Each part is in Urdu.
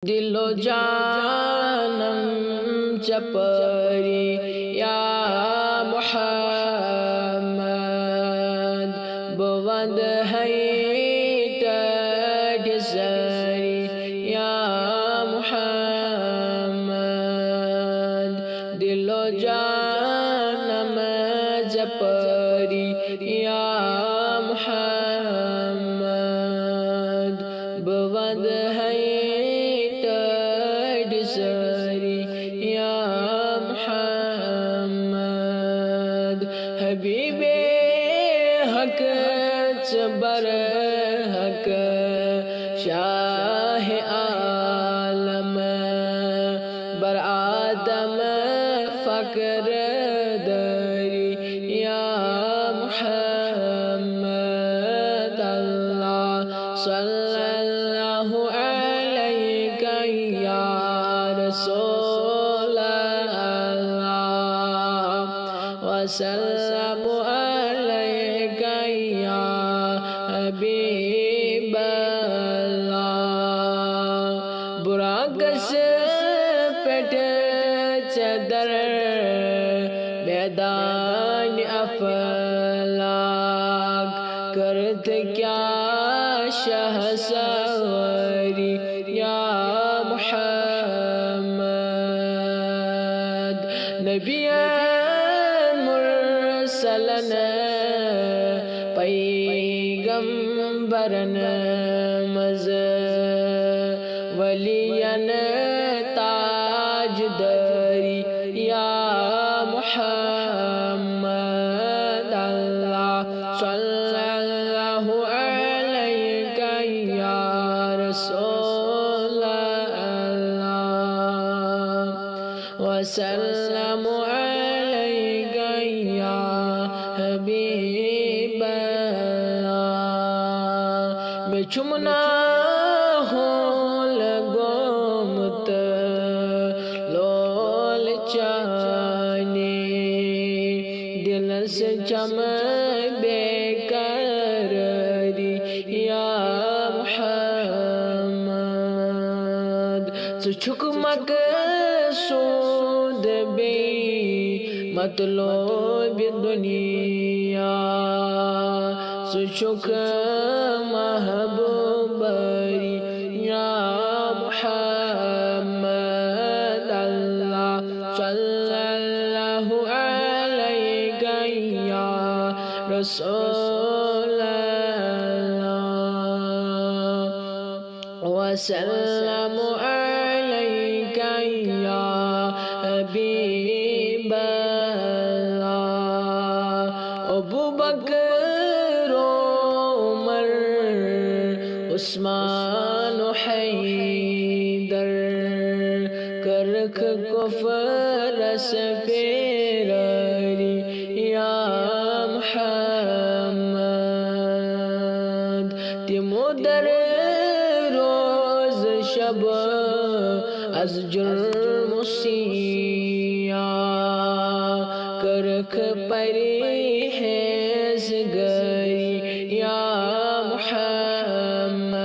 دل و جانم چپری یا محمد بود ہے ٹٹ سری یا محمد دل و جانم چپری یا محمد بود ہے یا محمد حبیب حق چبر حق شاہ عالم بر آدم فقر دری یا محمد اللہ صلی اللہ علیہ یا رسول اللہ وسلم علیک یا حبیب اللہ براکس پٹ چدر میدان افلاک کرت کیا شہ سواری یا محمد نبی مرسلن پیغمبرن مز ولین تاج دری یا محمد اللہ صلی اللہ علیہ یا رسول اللہ وسلم علیک یا حبیب اللہ میں چمنا ہوں لگومت لول چانے دل سے چم بے قراری یا محمد سچک مقصود بے مطلوب دنیا سچک محبوبری یا محمد اللہ صلی اللہ علیہ یا رسول اللہ وسلم علیک یا حبیب اللہ ابو بکر عمر عثمان و حیدر کرک کفر سفیراری یا محمد تیمو در روز شب از جرم سیاہ کرک پری حیث گری یا محمد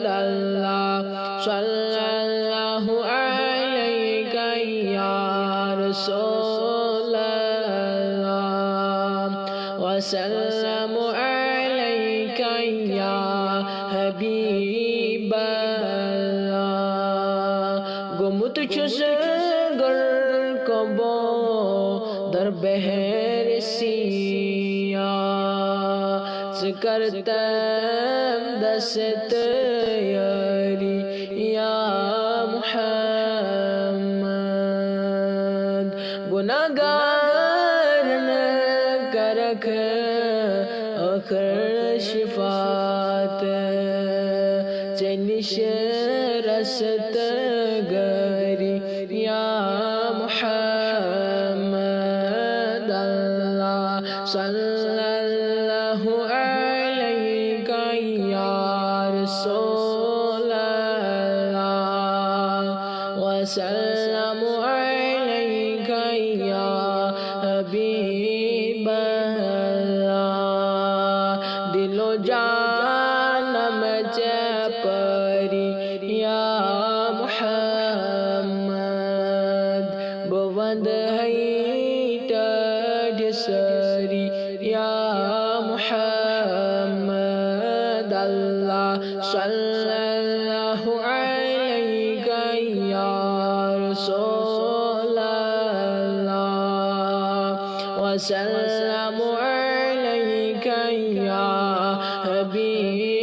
اللہ صلی اللہ علیہ یا رسول اللہ وسلم علیک یا حبیب اللہ گمت چس گر کبو در بحر سیاہ سکرتم دست یاری یا محمد گناہگار کرک آخر شفاعت چنش رست گری یا محمد اللہ صلی اللہ علیہ یا رسول اللہ وسلم علیک یا حبیب اللہ دل و جانم چپری یا وقد هيت جسري يا محمد الله صلى الله عليك يا رسول الله وسلم عليك يا حبيب